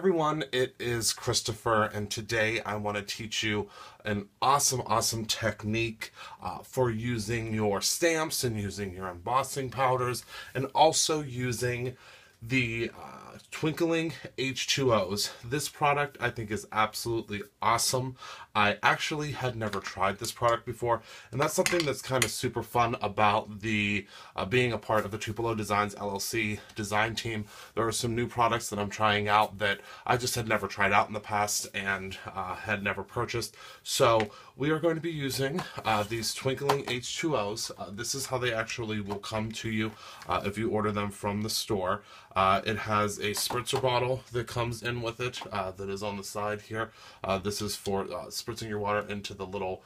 everyone, it is Christopher, and today I want to teach you an awesome technique for using your stamps and using your embossing powders and also using the Twinkling H2Os. This product I think is absolutely awesome. I actually had never tried this product before, and that's something that's kind of super fun about the being a part of the Tupelo Designs LLC design team. There are some new products that I'm trying out that I just had never tried out in the past and had never purchased. So we are going to be using these Twinkling H2Os. This is how they actually will come to you if you order them from the store. It has a spritzer bottle that comes in with it that is on the side here. This is for spritzing your water into the little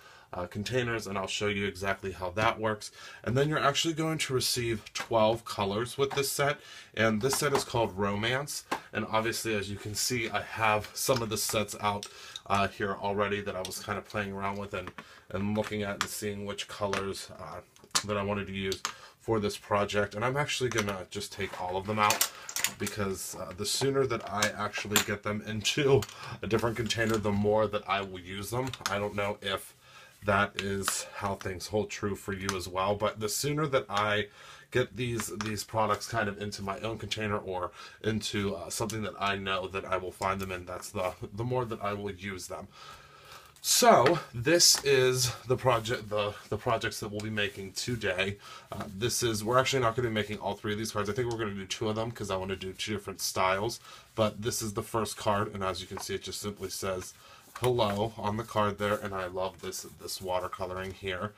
containers, and I'll show you exactly how that works. And then you're actually going to receive 12 colors with this set, and this set is called Romance. And obviously, as you can see, I have some of the sets out here already that I was kind of playing around with and looking at and seeing which colors that I wanted to use for this project. And I'm actually gonna just take all of them out because the sooner that I actually get them into a different container, the more that I will use them. I don't know if that is how things hold true for you as well, but the sooner that I get these products kind of into my own container or into something that I know that I will find them in, that's the more that I will use them. So this is the project, the projects that we'll be making today. We're actually not going to be making all three of these cards. I think we're going to do two of them because I want to do two different styles. But this is the first card, and as you can see, it just simply says hello on the card there, and I love this watercoloring here.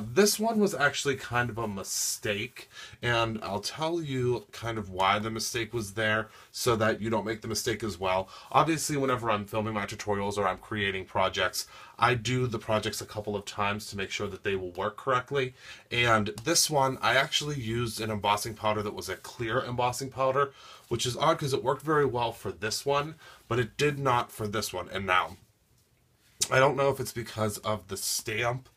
This one was actually kind of a mistake, and I'll tell you kind of why the mistake was there so that you don't make the mistake as well. Obviously, whenever I'm filming my tutorials or I'm creating projects, I do the projects a couple of times to make sure that they will work correctly. And this one, I actually used an embossing powder that was a clear embossing powder, which is odd because it worked very well for this one, but it did not for this one. And now, I don't know if it's because of the stamp.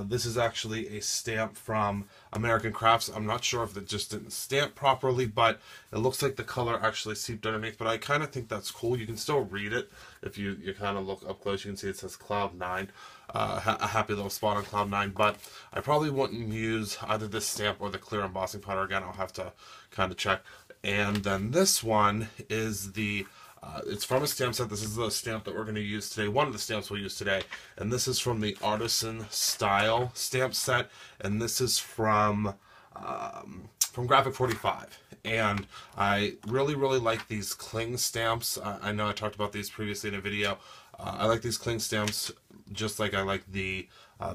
This is actually a stamp from American Crafts. I'm not sure if it just didn't stamp properly, but it looks like the color actually seeped underneath. But I kind of think that's cool. You can still read it if you kind of look up close. You can see it says Cloud 9. A happy little spot on Cloud 9. But I probably wouldn't use either this stamp or the clear embossing powder again. I'll have to kind of check. And then this one is the it's from a stamp set. This is the stamp that we're going to use today. One of the stamps we'll use today. And this is from the Artisan Style stamp set. And this is from Graphic 45. And I really like these cling stamps. I know I talked about these previously in a video. I like these cling stamps just like I like the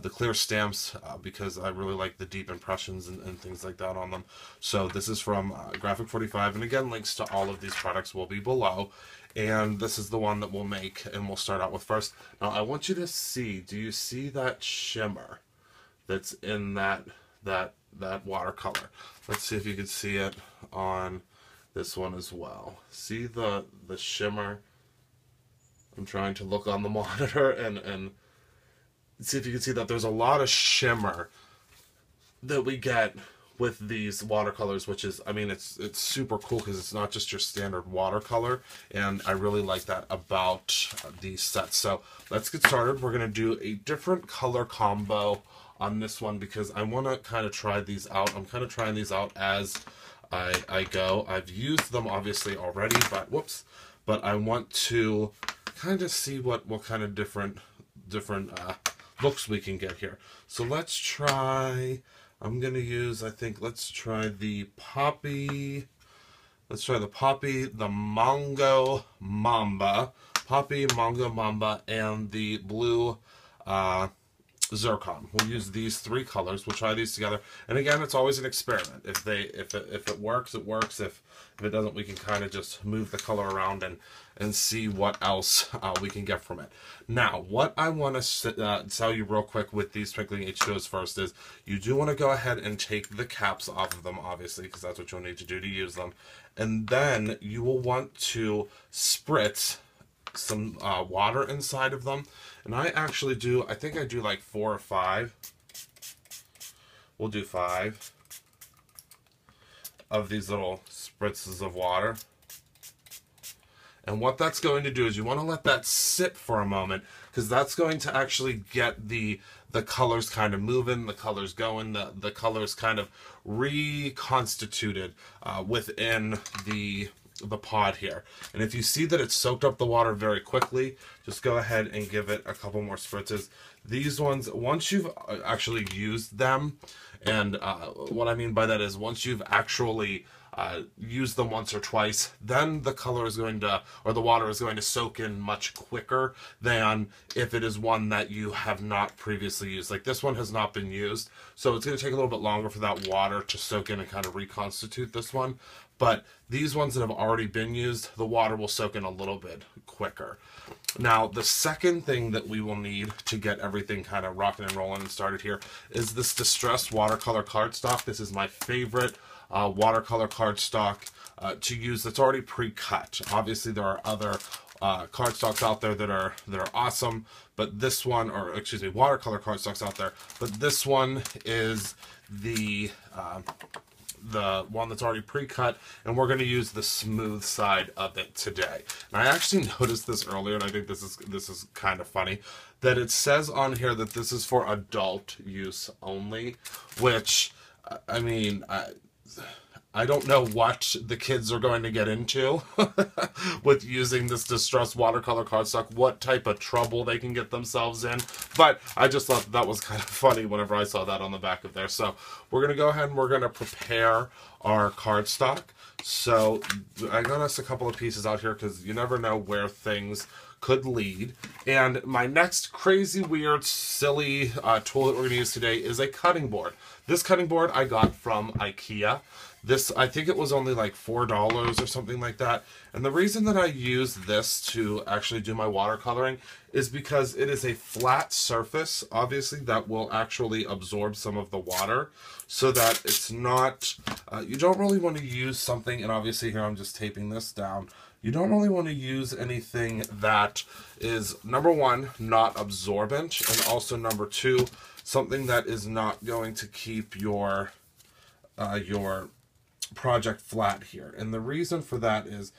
clear stamps because I really like the deep impressions and things like that on them. So this is from Graphic 45, and again, links to all of these products will be below. And this is the one that we'll make, and we'll start out with first. Now I want you to see, do you see that shimmer that's in that watercolor? Let's see if you can see it on this one as well. See the shimmer? I'm trying to look on the monitor and see if you can see that there's a lot of shimmer that we get with these watercolors, which is, I mean, it's super cool because it's not just your standard watercolor, and I really like that about these sets. So let's get started. We're going to do a different color combo on this one because I want to kind of try these out. I'm kind of trying these out as I go. I've used them obviously already, but I want to kind of see what kind of different looks we can get here. So let's try, I'm going to use, I think, let's try the Poppy, the Mango Mamba, Poppy, Mango Mamba, and the blue Zircon. We'll use these three colors. We'll try these together. And again, it's always an experiment. If it works, it works. If it doesn't, we can kind of just move the color around and see what else we can get from it. Now, what I want to tell you real quick with these Twinkling H2Os first is you do want to go ahead and take the caps off of them, obviously, because that's what you'll need to do to use them. And then you will want to spritz some water inside of them. And I actually do, I think I do like 4 or 5. We'll do 5 of these little spritzes of water. And what that's going to do is you want to let that sit for a moment, because that's going to actually get the colors kind of moving, the colors going, the colors kind of reconstituted within the pod here. And if you see that it's soaked up the water very quickly, just go ahead and give it a couple more spritzes. These ones, once you've actually used them, and what I mean by that is once you've actually used them once or twice, then the color is going to, or the water is going to soak in much quicker than if it is one that you have not previously used. Like this one has not been used, so it's going to take a little bit longer for that water to soak in and kind of reconstitute this one. But these ones that have already been used, the water will soak in a little bit quicker. Now, the second thing that we will need to get everything kind of rocking and rolling and started here is this distressed watercolor cardstock. This is my favorite watercolor cardstock to use that's already pre-cut. Obviously, there are other cardstocks out there that are awesome, but this one, or excuse me, watercolor cardstocks out there, but this one is the one that's already pre-cut, and we're going to use the smooth side of it today. And I actually noticed this earlier, and I think this is kind of funny, that it says on here that this is for adult use only, which, I mean, I don't know what the kids are going to get into with using this distressed watercolor cardstock, what type of trouble they can get themselves in, but I just thought that was kind of funny whenever I saw that on the back of there. So we're going to go ahead and we're going to prepare our cardstock. So I got us a couple of pieces out here because you never know where things could lead. And my next crazy, weird, silly tool that we're going to use today is a cutting board. This cutting board I got from IKEA. This, I think it was only like $4 or something like that. And the reason that I use this to actually do my watercoloring is because it is a flat surface, obviously, that will actually absorb some of the water, so that it's not, you don't really want to use something, and obviously here I'm just taping this down, you don't really want to use anything that is, number one, not absorbent, and also number two, something that is not going to keep your project flat here. And the reason for that is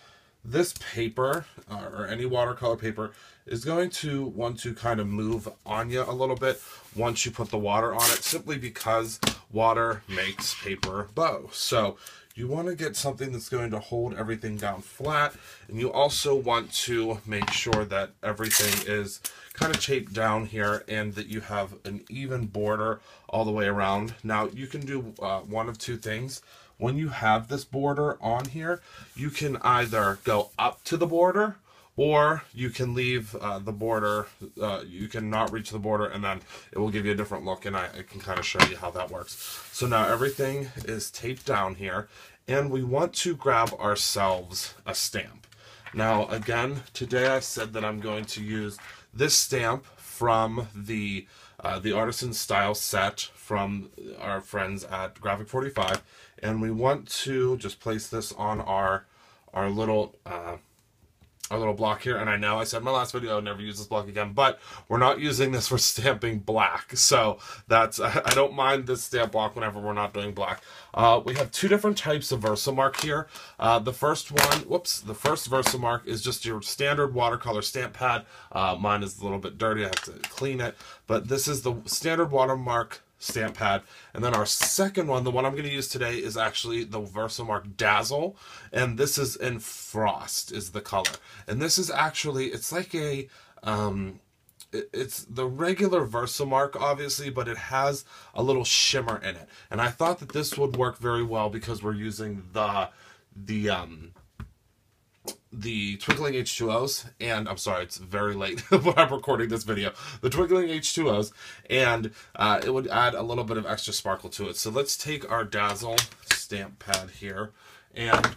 this paper, or any watercolor paper, is going to want to kind of move on you a little bit once you put the water on it, simply because water makes paper bow. So you want to get something that's going to hold everything down flat, and you also want to make sure that everything is kind of taped down here and that you have an even border all the way around. Now you can do one of two things. When you have this border on here, you can either go up to the border, or you can leave the border, you can not reach the border, and then it will give you a different look, and I can kind of show you how that works. So now everything is taped down here, and we want to grab ourselves a stamp. Now again, today I said that I'm going to use this stamp from the Artisan Style set from our friends at Graphic 45, and we want to just place this on our little block here. And I know I said in my last video I would never use this block again, but we're not using this for stamping black, so that's, I don't mind this stamp block whenever we're not doing black. We have two different types of Versamark here. The first Versamark is just your standard watercolor stamp pad. Mine is a little bit dirty, I have to clean it, but this is the standard Watermark stamp pad. And then our second one, the one I'm going to use today, is actually the Versamark Dazzle, and this is in Frost is the color. And this is actually, it's like a it's the regular Versamark, obviously, but it has a little shimmer in it. And I thought that this would work very well because we're using the Twinkling H2Os, and I'm sorry, it's very late when I'm recording this video, the Twinkling H2Os, and it would add a little bit of extra sparkle to it. So let's take our Dazzle stamp pad here, and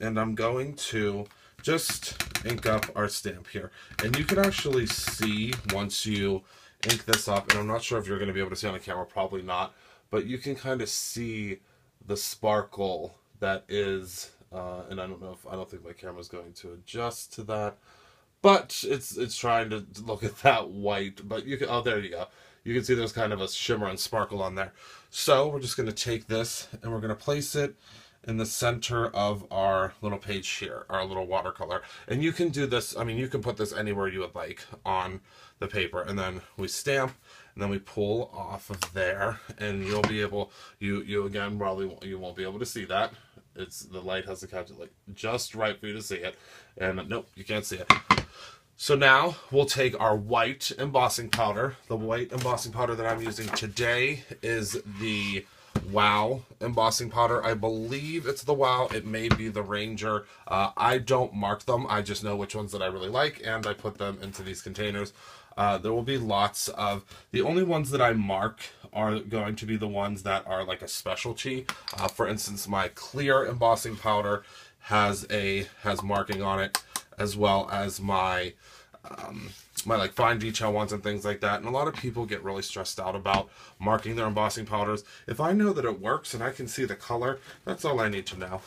and I'm going to just ink up our stamp here. And you can actually see once you ink this up, and I'm not sure if you're going to be able to see on the camera, probably not, but you can kind of see the sparkle that is, and I don't think my camera's going to adjust to that, but it's trying to look at that white, but you can, oh, there you go. You can see there's kind of a shimmer and sparkle on there. So we're just going to take this and we're going to place it in the center of our little page here, our little watercolor. And you can do this, I mean, you can put this anywhere you would like on the paper, and then we stamp, and then we pull off of there, and you'll be able, you again, probably, you won't be able to see that. The light has to catch it like just right for you to see it, and nope, you can't see it. So now we'll take our white embossing powder. The white embossing powder that I'm using today is the Wow embossing powder. I believe it's the Wow. It may be the Ranger. I don't mark them. I just know which ones that I really like, and I put them into these containers. There will be lots of, the only ones that I mark are going to be the ones that are like a specialty. For instance, my clear embossing powder has marking on it, as well as my my like fine detail ones and things like that. And a lot of people get really stressed out about marking their embossing powders. If I know that it works and I can see the color, that's all I need to know.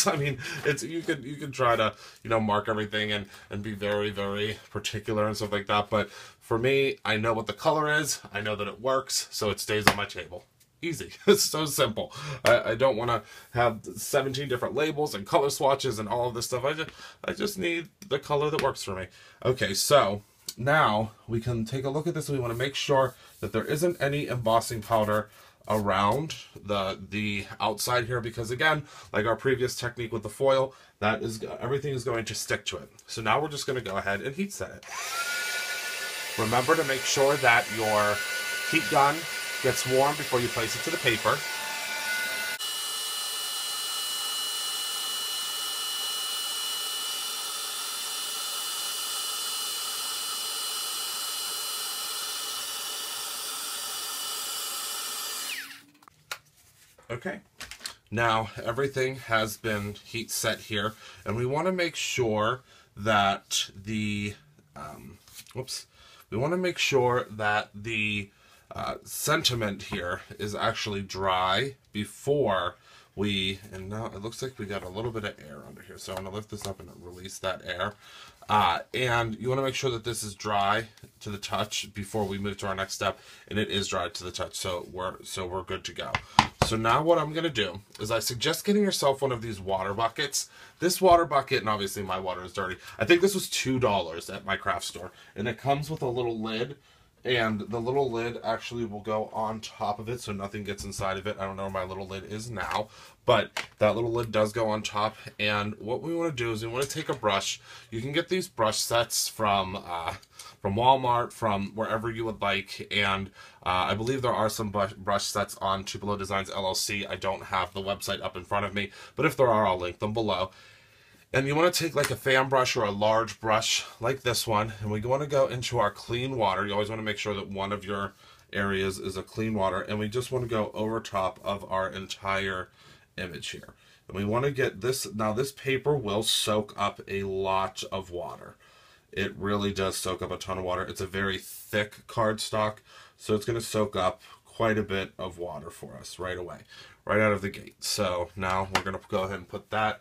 I mean, it's, you can try to, you know, mark everything and be very, very particular and stuff like that. But for me, I know what the color is. I know that it works, so it stays on my table. Easy. It's so simple. I don't want to have 17 different labels and color swatches and all of this stuff. I just need the color that works for me. Okay, so now we can take a look at this, and we want to make sure that there isn't any embossing powder around the outside here, because again, like our previous technique with the foil, that is, everything is going to stick to it. So now we're just going to go ahead and heat set it. Remember to make sure that your heat gun gets warm before you place it to the paper. Okay, now everything has been heat set here, and we want to make sure that the sentiment here is actually dry before we, and now it looks like we got a little bit of air under here, so I'm going to lift this up and release that air. And you want to make sure that this is dry to the touch before we move to our next step, and it is dry to the touch, so we're good to go. So now what I'm going to do is I suggest getting yourself one of these water buckets. This water bucket, and obviously my water is dirty, I think this was $2 at my craft store, and it comes with a little lid. And the little lid actually will go on top of it, so nothing gets inside of it. I don't know where my little lid is now, but that little lid does go on top. And what we want to do is we want to take a brush. You can get these brush sets from Walmart, from wherever you would like. And I believe there are some brush sets on Tupelo Designs LLC. I don't have the website up in front of me, but if there are, I'll link them below. And you want to take like a fan brush or a large brush like this one, and we want to go into our clean water. You always want to make sure that one of your areas is a clean water, and we just want to go over top of our entire image here. And we want to get this, now this paper will soak up a lot of water. It really does soak up a ton of water. It's a very thick cardstock, so it's going to soak up quite a bit of water for us right away, right out of the gate. So now we're going to go ahead and put that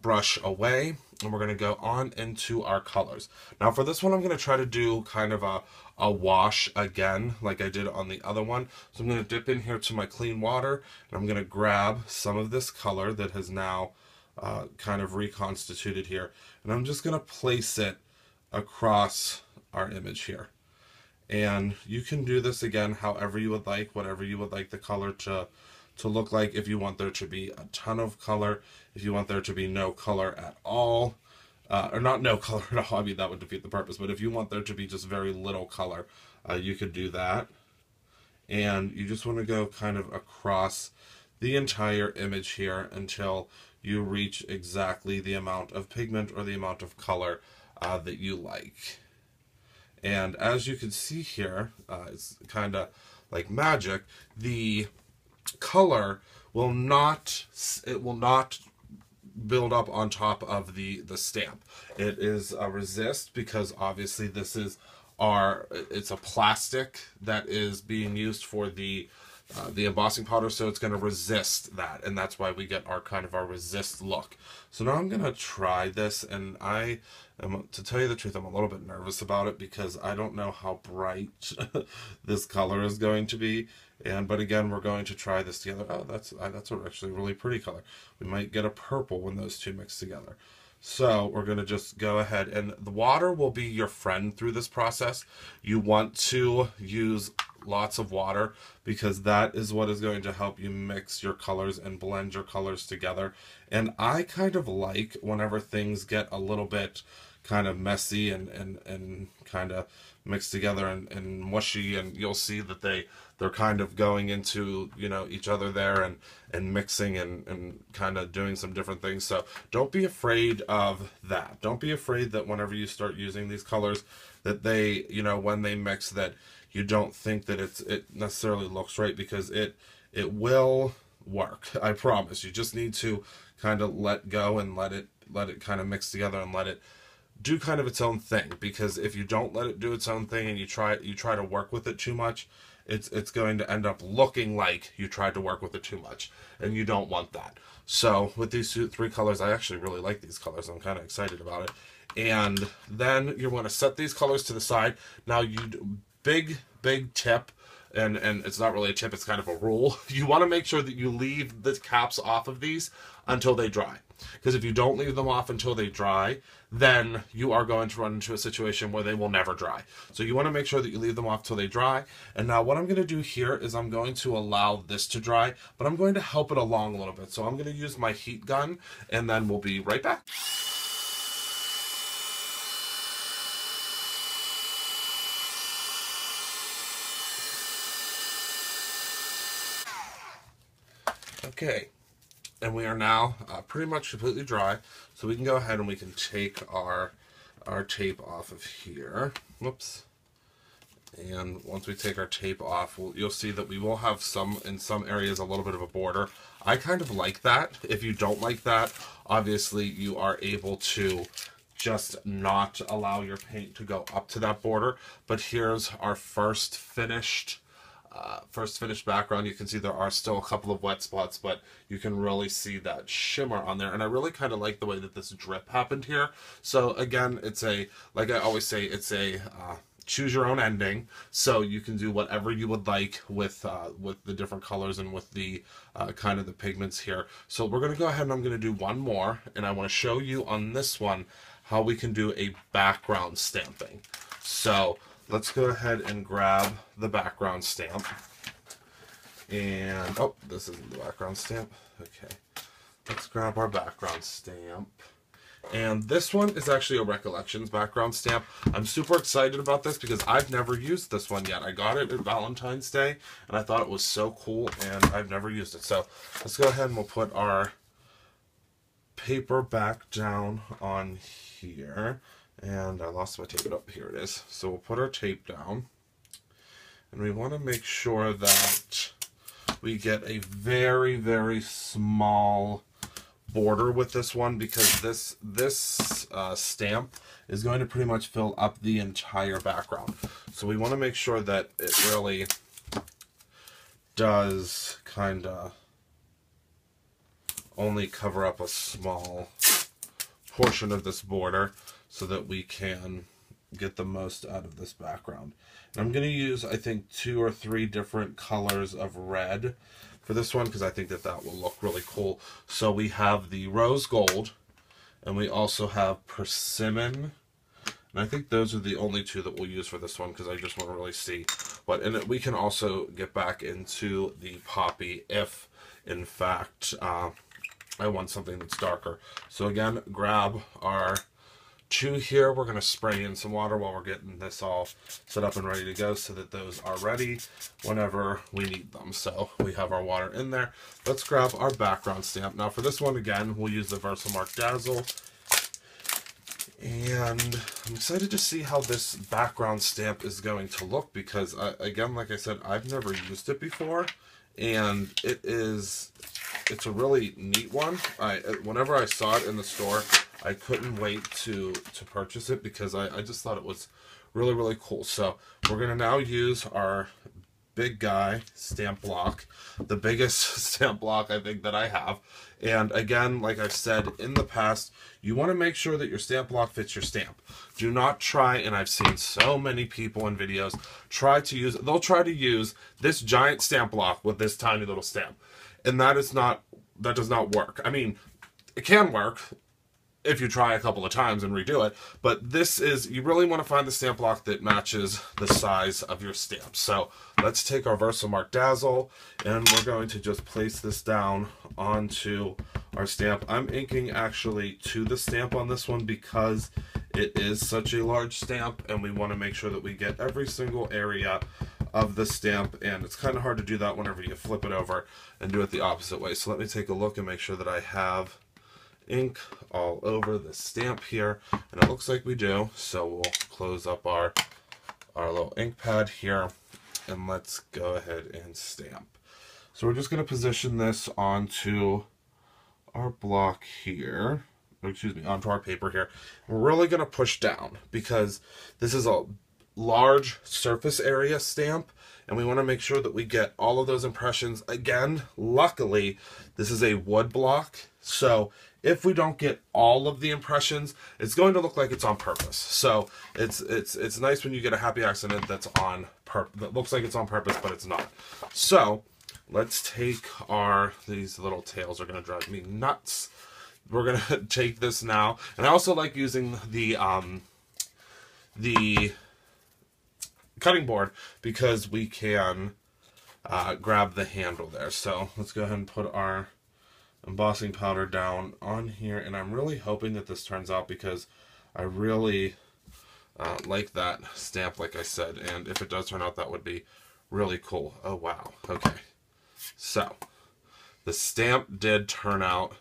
brush away, and we're going to go on into our colors. Now for this one, I'm going to try to do kind of a wash again like I did on the other one. So I'm going to dip in here to my clean water, and I'm going to grab some of this color that has now kind of reconstituted here, and I'm just going to place it across our image here. And you can do this again however you would like, whatever you would like the color to look like. If you want there to be a ton of color, if you want there to be no color at all, or not no color at all, I mean that would defeat the purpose, but if you want there to be just very little color, you could do that. And you just want to go kind of across the entire image here until you reach exactly the amount of pigment or the amount of color that you like. And as you can see here, it's kind of like magic, the color will not build up on top of the stamp. It is a resist, because obviously this is it's a plastic that is being used for the embossing powder, so it's going to resist that, and that's why we get our kind of our resist look. So now I'm going to try this, and to tell you the truth, I'm a little bit nervous about it because I don't know how bright this color is going to be, But again, we're going to try this together. Oh, that's actually a really pretty color. We might get a purple when those two mix together. So we're going to just go ahead, and the water will be your friend through this process. You want to use lots of water because that is what is going to help you mix your colors and blend your colors together. And I kind of like whenever things get a little bit kind of messy and kind of mixed together and mushy, and you'll see that they're kind of going into, you know, each other there and mixing and kind of doing some different things. So don't be afraid of that. Don't be afraid that whenever you start using these colors that they, you know, when they mix, that you don't think that it necessarily looks right, because it will work. I promise. You just need to kind of let go and let it kind of mix together and let it do kind of its own thing. Because if you don't let it do its own thing and you try to work with it too much, it's going to end up looking like you tried to work with it too much, and you don't want that. So with these three colors, I actually really like these colors. I'm kind of excited about it. And then you want to set these colors to the side. Now, big tip, and it's not really a tip, it's kind of a rule. You want to make sure that you leave the caps off of these until they dry. Because if you don't leave them off until they dry, then you are going to run into a situation where they will never dry. So you want to make sure that you leave them off till they dry. And now what I'm going to do here is I'm going to allow this to dry, but I'm going to help it along a little bit. So I'm going to use my heat gun, and then we'll be right back. Okay, and we are now pretty much completely dry, so we can go ahead and we can take our tape off of here. Whoops. And once we take our tape off, you'll see that we will have in some areas a little bit of a border. I kind of like that. If you don't like that, obviously you are able to just not allow your paint to go up to that border. But here's our first finished background. You can see there are still a couple of wet spots, but you can really see that shimmer on there. And I really kind of like the way that this drip happened here. So again, it's like I always say, it's a choose your own ending. So you can do whatever you would like with the different colors and with the kind of the pigments here. So we're going to go ahead and I'm going to do one more, and I want to show you on this one how we can do a background stamping. So let's go ahead and grab the background stamp. And, oh, this isn't the background stamp. Okay. Let's grab our background stamp. And this one is actually a Recollections background stamp. I'm super excited about this because I've never used this one yet. I got it at Valentine's Day, and I thought it was so cool, and I've never used it. So let's go ahead and we'll put our paper back down on here. And I lost my tape. Up here it is. So we'll put our tape down, and we want to make sure that we get a very, very small border with this one, because this stamp is going to pretty much fill up the entire background. So we want to make sure that it really does kind of only cover up a small portion of this border, so that we can get the most out of this background. And I'm going to use, I think, 2 or 3 different colors of red for this one, because I think that will look really cool. So we have the rose gold, and we also have persimmon. And I think those are the only 2 that we'll use for this one, because I just want to really see. But we can also get back into the poppy if, in fact, I want something that's darker. So again, grab our 2 here. We're going to spray in some water while we're getting this all set up and ready to go, so that those are ready whenever we need them. So we have our water in there. Let's grab our background stamp. Now for this one, again, we'll use the Versamark Dazzle. And I'm excited to see how this background stamp is going to look, because again, like I said, I've never used it before, and it's a really neat one. Whenever I saw it in the store, I couldn't wait to purchase it, because I just thought it was really, really cool. So we're going to now use our big guy stamp block, the biggest stamp block I think that I have. And again, like I've said in the past, you want to make sure that your stamp block fits your stamp. Do not try, and I've seen so many people in videos they'll try to use this giant stamp block with this tiny little stamp. And that does not work. I mean, it can work if you try a couple of times and redo it, but you really want to find the stamp block that matches the size of your stamp. So let's take our Versamark Dazzle, and we're going to just place this down onto our stamp. I'm inking actually to the stamp on this one because it is such a large stamp, and we want to make sure that we get every single area of the stamp, and it's kind of hard to do that whenever you flip it over and do it the opposite way. So let me take a look and make sure that I have ink all over the stamp here, and it looks like we do. So we'll close up our little ink pad here, and let's go ahead and stamp. So we're just going to position this onto our block here, onto our paper here. We're really going to push down because this is a large surface area stamp, and we want to make sure that we get all of those impressions. Again, luckily, this is a wood block, so if we don't get all of the impressions, it's going to look like it's on purpose. So it's nice when you get a happy accident that looks like it's on purpose, but it's not. So let's take these little tails are going to drive me nuts. We're going to take this now, and I also like using the cutting board because we can grab the handle there. So let's go ahead and put our embossing powder down on here, and I'm really hoping that this turns out because I really like that stamp, like I said, and if it does turn out, that would be really cool. Oh wow. Okay, so the stamp did turn out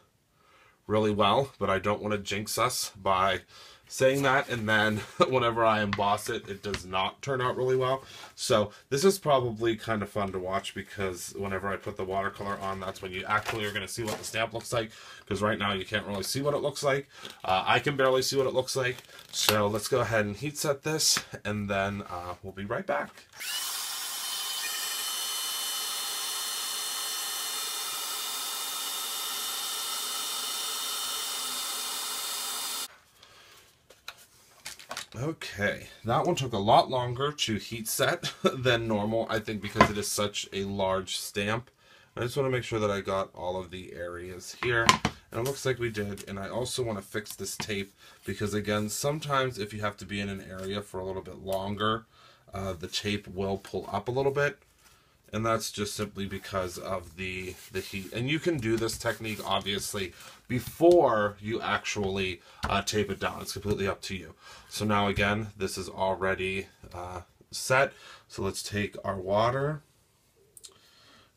really well, but I don't want to jinx us by saying that, and then whenever I emboss it, it does not turn out really well. So this is probably kind of fun to watch because whenever I put the watercolor on, that's when you actually are going to see what the stamp looks like, because right now you can't really see what it looks like. I can barely see what it looks like. So let's go ahead and heat set this, and then we'll be right back. Okay, that one took a lot longer to heat set than normal, I think because it is such a large stamp. I just want to make sure that I got all of the areas here, and it looks like we did. And I also want to fix this tape because, again, sometimes if you have to be in an area for a little bit longer, the tape will pull up a little bit. And that's just simply because of the heat. And you can do this technique, obviously, before you actually tape it down. It's completely up to you. So now, again, this is already set. So let's take our water.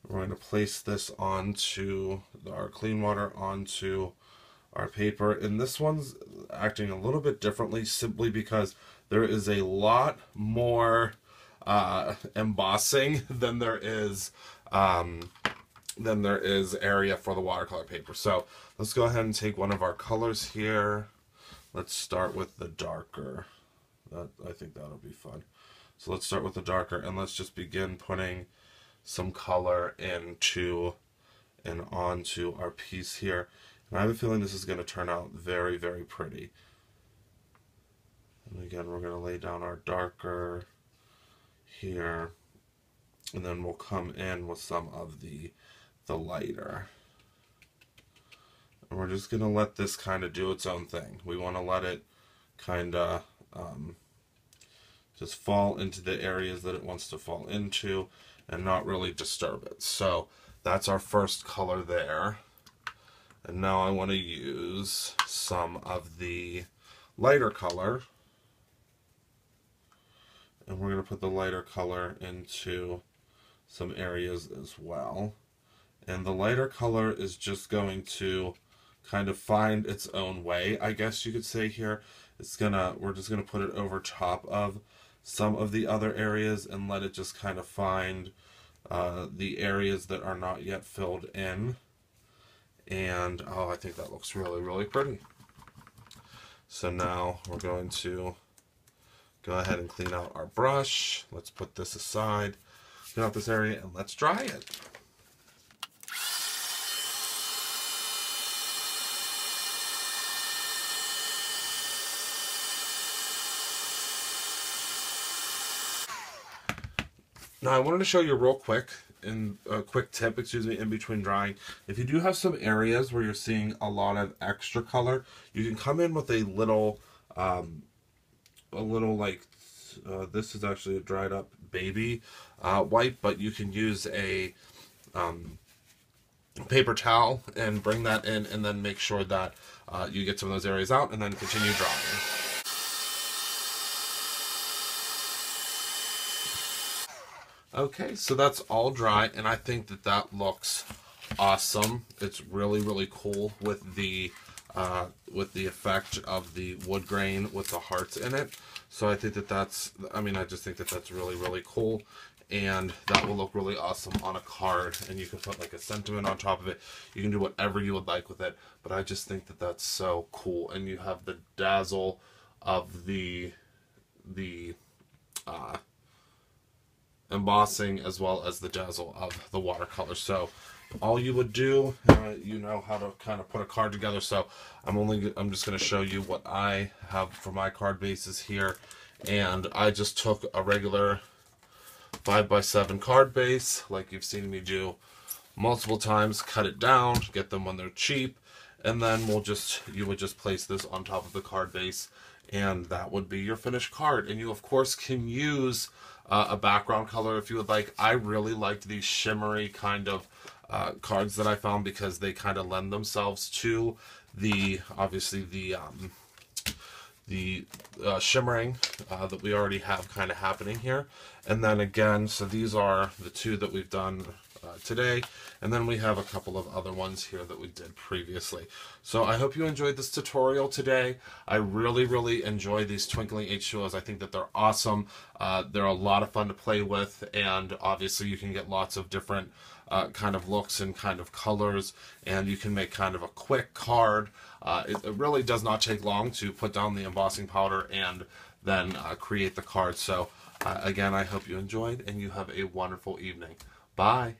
We're going to place this onto our clean water onto our paper. And this one's acting a little bit differently simply because there is a lot more embossing than there is area for the watercolor paper. So let's go ahead and take one of our colors here. Let's start with the darker. I think that'll be fun. So let's start with the darker, and let's just begin putting some color into and onto our piece here. And I have a feeling this is going to turn out very, very pretty. And again, we're going to lay down our darker here, and then we'll come in with some of the lighter, and we're just going to let this kind of do its own thing. We want to let it kind of just fall into the areas that it wants to fall into and not really disturb it. So that's our first color there, and now I want to use some of the lighter color. And we're going to put the lighter color into some areas as well. And the lighter color is just going to kind of find its own way, I guess you could say here. We're just going to put it over top of some of the other areas and let it just kind of find the areas that are not yet filled in. And, oh, I think that looks really, really pretty. So now we're going to go ahead and clean out our brush. Let's put this aside. clean out this area, and let's dry it. Now I wanted to show you real quick, a quick tip, in between drying. If you do have some areas where you're seeing a lot of extra color, you can come in with a little like, this is actually a dried up baby wipe, but you can use a paper towel and bring that in, and then make sure that you get some of those areas out, and then continue drying. Okay, so that's all dry, and I think that that looks awesome. It's really, really cool with the effect of the wood grain with the hearts in it. So I think that that's, I just think that that's really, really cool, and that will look really awesome on a card, and you can put like a sentiment on top of it. You can do whatever you would like with it, but I just think that that's so cool. And you have the dazzle of the embossing, as well as the dazzle of the watercolor. So all you would do, you know how to kind of put a card together. So I'm just going to show you what I have for my card bases here. And I just took a regular 5x7 card base, like you've seen me do multiple times, cut it down, get them when they're cheap, and then you would just place this on top of the card base, and that would be your finished card. And you of course can use a background color if you would like. I really liked these shimmery kind of cards that I found, because they kind of lend themselves to obviously the shimmering that we already have kind of happening here. And then again, so these are the two that we've done today, and then we have a couple of other ones here that we did previously. So I hope you enjoyed this tutorial today. I really, really enjoy these Twinkling H2Os. I think that they're awesome. They're a lot of fun to play with, and obviously you can get lots of different kind of looks and kind of colors, and you can make kind of a quick card. It really does not take long to put down the embossing powder and then create the card. So again, I hope you enjoyed, and you have a wonderful evening. Bye.